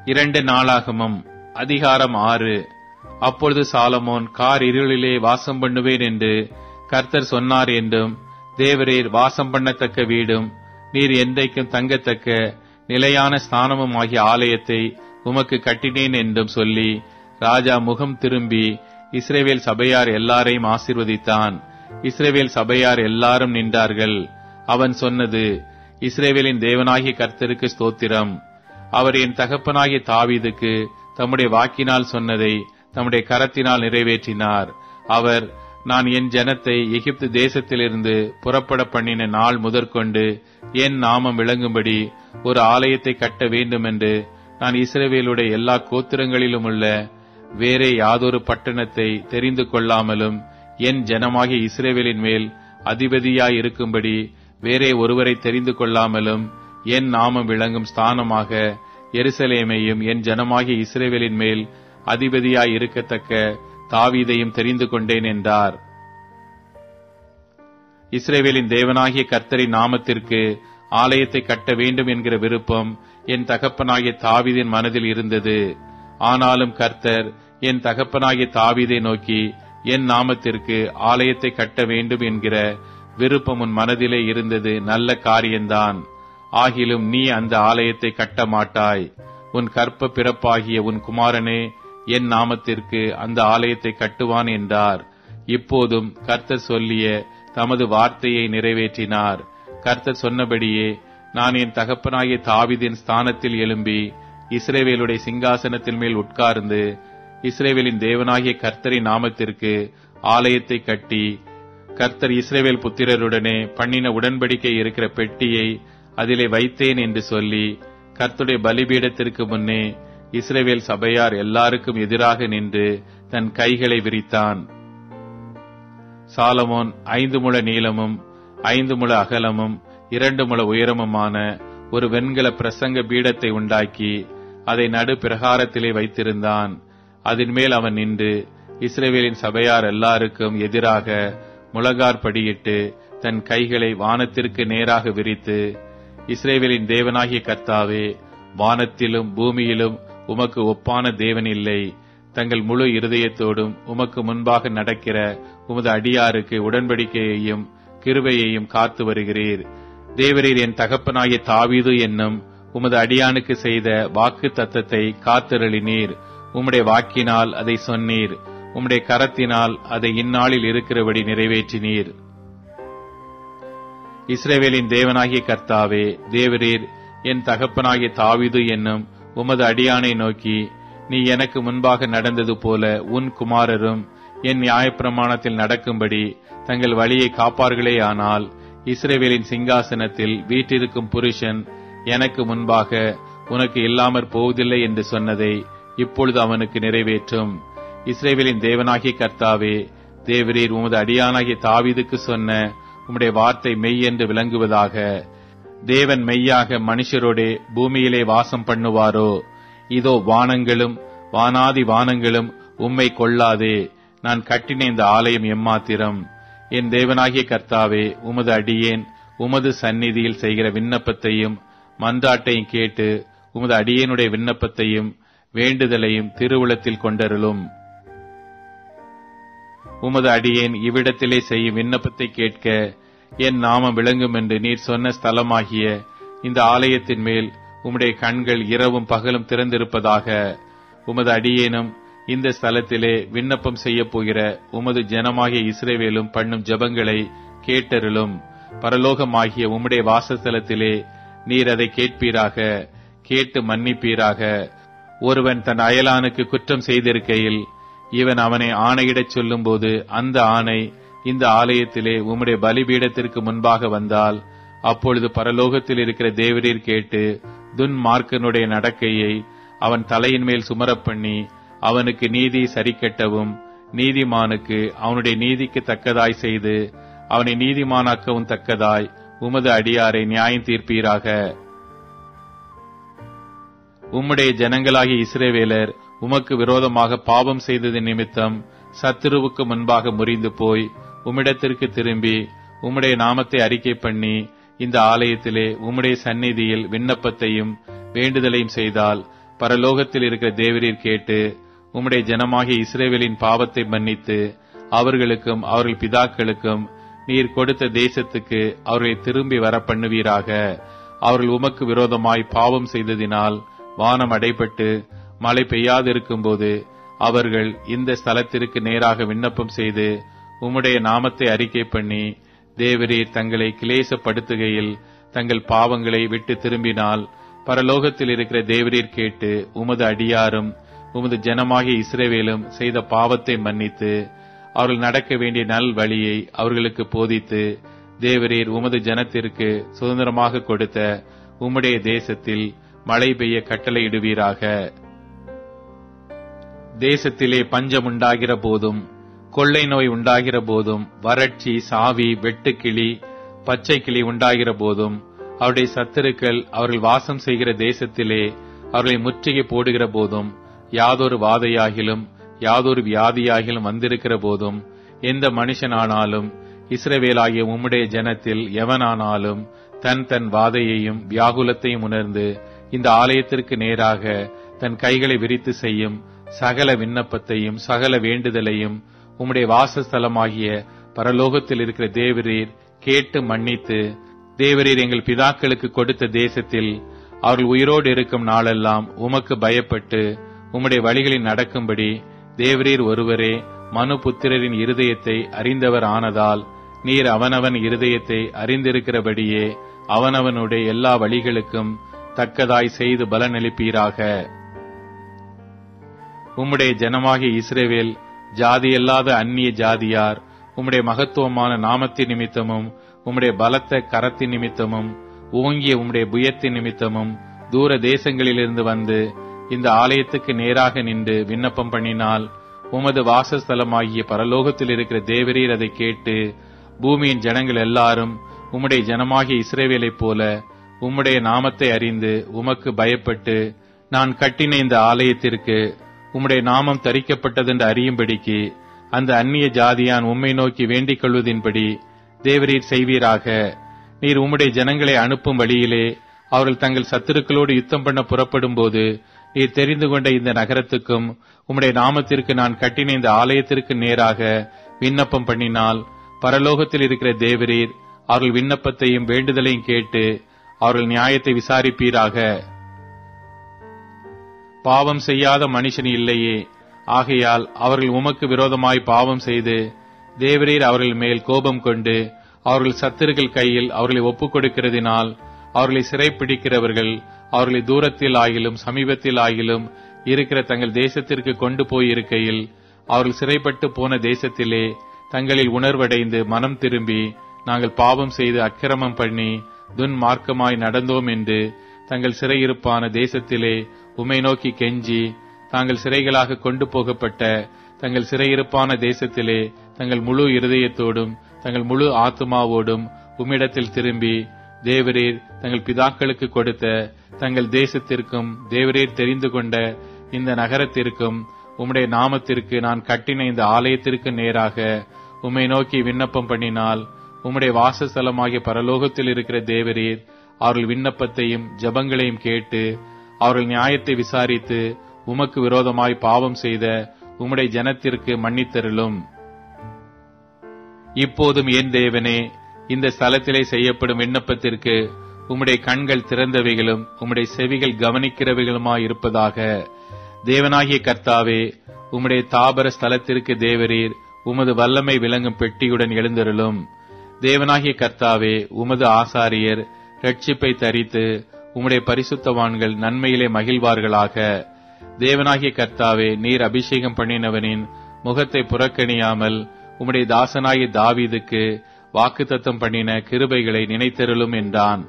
2 நாளாகமம் அதிகாரம் 6. அப்பொழுது சாலமோன், கார் இருளிலே வாசம் பண்ணுவேன் என்று கர்த்தர் சொன்னார் என்றும், தேவரீர் வாசம் பண்ணத்தக்க வீடும் நீர் என்றைக்கும் தங்கத்தக்க நிலையான ஸ்தானமும் ஆகிய ஆலயத்தை உமக்கு கட்டினேன் என்றும் சொல்லி, ராஜா முகம் திரும்பி இஸ்ரவேல் சபையார் எல்லாரையும் ஆசீர்வதித்தான். இஸ்ரவேல் சபையார் எல்லாரும் நின்றார்கள். அவன் சொன்னது, இஸ்ரவேலின் தேவனாகிய கர்த்தருக்கு ஸ்தோத்திரம். அவர் என் தகப்பனாகிய தாவீதுக்கு தம்முடைய வாக்கினால் சொன்னதை தம்முடைய கரத்தினால் நிறைவேற்றினார். அவர், நான் என் ஜனத்தை எகிப்து தேசத்திலிருந்து புறப்பட பண்ணின நாள் முதற்கொண்டு என் நாமம் விளங்கும்படி ஒரு ஆலயத்தை கட்ட வேண்டும் என்று நான் இஸ்ரவேலுடைய எல்லா கோத்திரங்களிலும் உள்ள வேறே யாதொரு பட்டணத்தை தெரிந்து கொள்ளாமலும் என் ஜனமாகிய இஸ்ரவேலின் மேல் அதிபதியாய் இருக்கும்படி வேறே ஒருவரை தெரிந்து கொள்ளாமலும் என் நாமம் விளங்கும் ஸ்தானமாக எருசலேமையும் என் ஜனமாகிய இஸ்ரவேலின் மேல் அதிபதியாய் இருக்கத்தக்க தாவீதையும் தெரிந்து கொண்டேன் என்றார். இஸ்ரவேலின் தேவனாகிய கர்த்தரின் நாமத்திற்கு ஆலயத்தை கட்ட வேண்டும் என்கிற விருப்பம் என் தகப்பனாகிய தாவீதின் மனதில் இருந்தது. ஆனாலும் கர்த்தர் என் தகப்பனாகிய தாவீதை நோக்கி, என் நாமத்திற்கு ஆலயத்தை கட்ட வேண்டும் என்கிற விருப்பம் உன் மனதிலே இருந்தது நல்ல காரியம்தான். ஆகிலும் நீ அந்த ஆலயத்தை கட்ட மாட்டாய். உன் கற்ப பிறப்பாகிய உன் குமாரனே என் நாமத்திற்கு அந்த ஆலயத்தை கட்டுவான் என்றார். இப்போதும் கர்த்தர் சொல்லிய தமது வார்த்தையை நிறைவேற்றினார். கர்த்தர் சொன்னபடியே நான் என் தகப்பனாகிய தாவீதின் ஸ்தானத்தில் எழும்பி இஸ்ரவேலுடைய சிங்காசனத்தின் மேல் உட்கார்ந்து இஸ்ரவேலின் தேவனாகிய கர்த்தரின் நாமத்திற்கு ஆலயத்தை கட்டி, கர்த்தர் இஸ்ரவேல் புத்திரருடனே பண்ணின உடன்படிக்கை இருக்கிற பெட்டியை அதிலே வைத்தேன் என்று சொல்லி, கர்த்தருடைய பலிபீடத்திற்கு முன்னே இஸ்ரவேல் சபையார் எல்லாருக்கும் எதிராக நின்று தன் கைகளை விரித்தான். சாலமோன் 5 முழ நீளமும் 5 முழ அகலமும் 2 முழ உயரமுமான ஒரு வெண்கல பிரசங்க பீடத்தை உண்டாக்கி அதை நடு பிரகாரத்திலே வைத்திருந்தான். அதன் மேல் அவன் நின்று இஸ்ரவேலின் சபையார் எல்லாருக்கும் எதிராக முழங்காற்படியிட்டு தன் கைகளை வானத்திற்கு நேராக விரித்து, இஸ்ரவேலின் தேவனாகிய கர்த்தாவே, வானத்திலும் பூமியிலும் உமக்கு ஒப்பான தேவன் இல்லை. தங்கள் முழு இருதயத்தோடும் உமக்கு முன்பாக நடக்கிற உமது அடியாருக்கு உடன்படிக்கையையும் கிருபையையும் காத்து வருகிறீர். தேவரீர் என் தகப்பனாகிய தாவீது என்னும் உமது அடியானுக்கு செய்த வாக்கு தத்தத்தை காத்தருளினீர். உம்முடைய வாக்கினால் அதை சொன்னீர். உம்முடைய கரத்தினால் அதை இந்நாளில் இருக்கிறபடி நிறைவேற்றினீர். இஸ்ரவேலின் தேவனாகிய கர்த்தாவே, தேவரீர் என் தகப்பனாகிய தாவீது என்னும் உமது அடியானை நோக்கி, நீ எனக்கு முன்பாக நடந்தது போல உன் குமாரரும் என் நியாயப்பிரமாணத்தில் நடக்கும்படி தங்கள் வழியை காப்பார்களே. ஆனால் இஸ்ரவேலின் சிங்காசனத்தில் வீற்றிருக்கும் புருஷன் எனக்கு முன்பாக உனக்கு இல்லாமற் போவதில்லை என்று சொன்னதை இப்பொழுது அவனுக்கு நிறைவேற்றும். இஸ்ரவேலின் தேவனாகிய கர்த்தாவே, தேவரீர் உமது அடியானாகிய தாவீதுக்கு சொன்ன உம்முடைய வார்த்தை மெய் என்று விளங்குவதாக. தேவன் மெய்யாக மனுஷரோடே பூமியிலே வாசம் பண்ணுவாரோ? இதோ வானங்களும் வானாதி வானங்களும் உம்மை கொள்ளாதே. நான் கட்டின இந்த ஆலயம் எம்மாத்திரம்? என் தேவனாகிய கர்த்தாவே, உமது அடியேன் உமது சந்நிதியில் செய்கிற விண்ணப்பத்தையும் மன்றாட்டையும் கேட்டு உமது அடியேனுடைய விண்ணப்பத்தையும் வேண்டுதலையும் திருவுளத்தில் கொண்டருளும். உமது அடியேன் இவ்விடத்திலே செய்யும் விண்ணப்பத்தை கேட்க என் நாமம் விளங்கும் என்று நீர் சொன்ன ஸ்தலமாகிய இந்த ஆலயத்தின் மேல் உம்முடைய கண்கள் இரவும் பகலும் திறந்திருப்பதாக. உமது அடியேனும் இந்த ஸ்தலத்திலே விண்ணப்பம் செய்ய போகிற உமது ஜனமாகிய இஸ்ரவேலும் பண்ணும் ஜெபங்களை கேட்டருளும். பரலோகமாகிய உம்முடைய வாசஸ்தலத்திலே நீர் அதை கேட்பீராக. கேட்டு மன்னிப்பீராக. ஒருவன் தன் அயலானுக்கு குற்றம் செய்திருக்கையில் இவன் அவனை ஆணையிடச் சொல்லும் போது அந்த ஆணை இந்த ஆலயத்திலே உம்முடைய பலிபீடத்திற்கு முன்பாக வந்தால், அப்பொழுது பரலோகத்தில் இருக்கிற தேவரீர் கேட்டு துன்மார்க்கனுடைய நடக்கையை அவன் தலையின் மேல் சுமரப் பண்ணி அவனுக்கு நீதி சரிக்கட்டவும் நீதிமானுக்கு அவனுடைய நீதிக்கு தக்கதாய் செய்து அவனை நீதிமானாக்கவும் தக்கதாய் உமது அடியாரை நியாயம் தீர்ப்பீராக. உம்முடைய ஜனங்களாகிய இஸ்ரவேலர் உமக்கு விரோதமாக பாவம் செய்தது நிமித்தம் சத்துருவுக்கு முன்பாக முறிந்து போய் உம்மிடத்திற்கு திரும்பி உம்முடைய நாமத்தை அறிக்கை பண்ணி இந்த ஆலயத்திலே உம்முடைய சந்நிதியில் விண்ணப்பத்தையும் வேண்டுதலையும் செய்தால், பரலோகத்தில் இருக்கிற தேவரீர் கேட்டு உம்முடைய ஜனமாகிய இஸ்ரவேலின் பாவத்தை மன்னித்து அவர்களுக்கும் அவர்கள் பிதாக்களுக்கும் நீர் கொடுத்த தேசத்துக்கு அவர்களை திரும்பி வர பண்ணுவீராக. அவர்கள் உமக்கு விரோதமாய் பாவம் செய்ததினால் வானம் அடைபட்டு மழை பெய்யாதிருக்கும் போது அவர்கள் இந்த ஸ்தலத்திற்கு நேராக விண்ணப்பம் செய்து உம்முடைய நாமத்தை அறிக்கை பண்ணி தேவரீர் தங்களை கிளேசப்படுத்துகையில் தங்கள் பாவங்களை விட்டு திரும்பினால் பரலோகத்தில் இருக்கிற தேவரீர் கேட்டு உமது அடியாரும் உமது ஜனமாகிய இஸ்ரவேலும் செய்த பாவத்தை மன்னித்து அவர்கள் நடக்க வேண்டிய நல் வழியை அவர்களுக்கு போதித்து தேவரீர் உமது ஜனத்திற்கு சுதந்திரமாக கொடுத்த உம்முடைய தேசத்தில் மழை பெய்ய கட்டளையிடுவீராக. தேசத்திலே பஞ்சம் உண்டாகிற போதும் கொள்ளை நோய் உண்டாகிற போதும் வறட்சி சாவி வெட்டுக்கிளி பச்சை கிளி உண்டாகிற போதும் அவருடைய சத்துருக்கள் அவர்கள் வாசம் செய்கிற தேசத்திலே அவர்களை முற்றுகை போடுகிற போதும் யாதொரு வாதையாகிலும் யாதொரு வியாதியாகிலும் வந்திருக்கிற போதும் எந்த மனுஷனானாலும் இஸ்ரவேலாகிய உம்முடைய ஜனத்தில் எவனானாலும் தன் தன் வாதையையும் வியாகுலத்தையும் உணர்ந்து இந்த ஆலயத்திற்கு நேராக தன் கைகளை விரித்து செய்யும் சகல விண்ணப்பத்தையும் சகல வேண்டுதலையும் உம்முடைய வாசஸ்தலமாகிய பரலோகத்தில் இருக்கிற தேவரீர் கேட்டு மன்னித்து தேவரீர் எங்கள் பிதாக்களுக்கு கொடுத்த தேசத்தில் அவர்கள் உயிரோடு இருக்கும் நாளெல்லாம் உமக்கு பயப்பட்டு உம்முடைய வழிகளில் நடக்கும்படி தேவரீர் ஒருவரே மனு புத்திரரின் இருதயத்தை அறிந்தவர் ஆனதால் நீர் அவனவன் இருதயத்தை அறிந்திருக்கிறபடியே அவனவனுடைய எல்லா வழிகளுக்கும் தக்கதாய் செய்து பலனளிப்பீராக. உம்முடைய ஜனமாகிய இஸ்ரவேல் ஜாதியல்லாத அந்நிய ஜாதியார் உம்முடைய மகத்துவமான நாமத்தின் நிமித்தமும் உம்முடைய பலத்த கரத்தின் நிமித்தமும் ஓங்கிய உம்முடைய புயத்தின் நிமித்தமும் தூர தேசங்களிலிருந்து வந்து இந்த ஆலயத்துக்கு நேராக நின்று விண்ணப்பம் பண்ணினால் உமது வாசஸ்தலமாகிய பரலோகத்தில் இருக்கிற தேவரீர் அதை கேட்டு பூமியின் ஜனங்கள் எல்லாரும் உம்முடைய ஜனமாகிய இஸ்ரவேலைப் போல உம்முடைய நாமத்தை அறிந்து உமக்கு பயப்பட்டு நான் கட்டின இந்த ஆலயத்திற்கு உம்முடைய நாமம் தரிக்கப்பட்டதென்று அறியும்படிக்கு அந்த அந்நிய ஜாதியான் உம்மை நோக்கி வேண்டிக் கொள்வதின்படி தேவரீர் செய்வீராக. நீர் உம்முடைய ஜனங்களை அனுப்பும் வழியிலே அவர்கள் தங்கள் சத்துருக்களோடு யுத்தம் பண்ண புறப்படும் போது நீர் தெரிந்து கொண்ட இந்த நகரத்துக்கும் உம்முடைய நாமத்திற்கு நான் கட்டின இந்த ஆலயத்திற்கு நேராக விண்ணப்பம் பண்ணினால் பரலோகத்தில் இருக்கிற தேவரீர் அவர்கள் விண்ணப்பத்தையும் வேண்டுதலையும் கேட்டு அவர்கள் நியாயத்தை விசாரிப்பீராக. பாவம் செய்யாத மனுஷன் இல்லையே, ஆகையால் அவர்கள் உமக்கு விரோதமாய் பாவம் செய்து தேவரீர் அவர்கள் மேல் கோபம் கொண்டு அவர்கள் சத்துருக்கள் கையில் அவர்களை ஒப்புக் கொடுக்கிறதினால் அவர்களை சிறைப்பிடிக்கிறவர்கள் அவர்களை தூரத்தில் ஆகிலும் சமீபத்தில் ஆகிலும் இருக்கிற தங்கள் தேசத்திற்கு கொண்டு போயிருக்கையில் அவர்கள் சிறைப்பட்டு போன தேசத்திலே தங்களில் உணர்வடைந்து மனம் திரும்பி நாங்கள் பாவம் செய்து அக்கிரமம் பண்ணி துன்மார்க்கமாய் நடந்தோம் என்று தங்கள் சிறையிருப்பான தேசத்திலே உம்மை நோக்கி கெஞ்சி தாங்கள் சிறைகளாக கொண்டு போகப்பட்ட தங்கள் சிறையிருப்பான தேசத்திலே தங்கள் முழு இருதயத்தோடும் தங்கள் முழு ஆத்துமாவோடும் உம்மிடத்தில் திரும்பி தேவரீர் தங்கள் பிதாக்களுக்கு கொடுத்த தங்கள் தேசத்திற்கும் தேவரீர் தெரிந்து கொண்ட இந்த நகரத்திற்கும் உம்முடைய நாமத்திற்கு நான் கட்டின இந்த ஆலயத்திற்கு நேராக உம்மை நோக்கி விண்ணப்பம் பண்ணினால் உம்முடைய வாசஸ்தலமாகிய பரலோகத்தில் இருக்கிற தேவரீர் அவர்கள் விண்ணப்பத்தையும் ஜெபங்களையும் கேட்டு அவர்கள் நியாயத்தை விசாரித்து உமக்கு விரோதமாய் பாவம் செய்த உம்முடைய ஜனத்திற்கு மன்னித்தருளும். இப்போதும் என் தேவனே, இந்த ஸ்தலத்திலே செய்யப்படும் விண்ணப்பத்திற்கு உம்முடைய கண்கள் திறந்தவைகளும் உம்முடைய செவிகள் கவனிக்கிறவைகளுமாயிருப்பதாக. தேவனாகிய கர்த்தாவே, உம்முடைய தாபர ஸ்தலத்திற்கு தேவரீர் உமது வல்லமை விளங்கும் பெட்டியுடன் எழுந்தருளும். தேவனாகிய கர்த்தாவே, உமது ஆசாரியர் இரட்சிப்பை தரித்து உம்முடைய பரிசுத்தவான்கள் நன்மையிலே மகிழ்வார்களாக. தேவனாகிய கர்த்தாவே, நீர் அபிஷேகம் பண்ணினவனின் முகத்தை புறக்கணியாமல் உம்முடைய தாசனாகிய தாவீதுக்கு வாக்குத்தத்தம் பண்ணின கிருபைகளை நினைத்தருளும் என்றான்.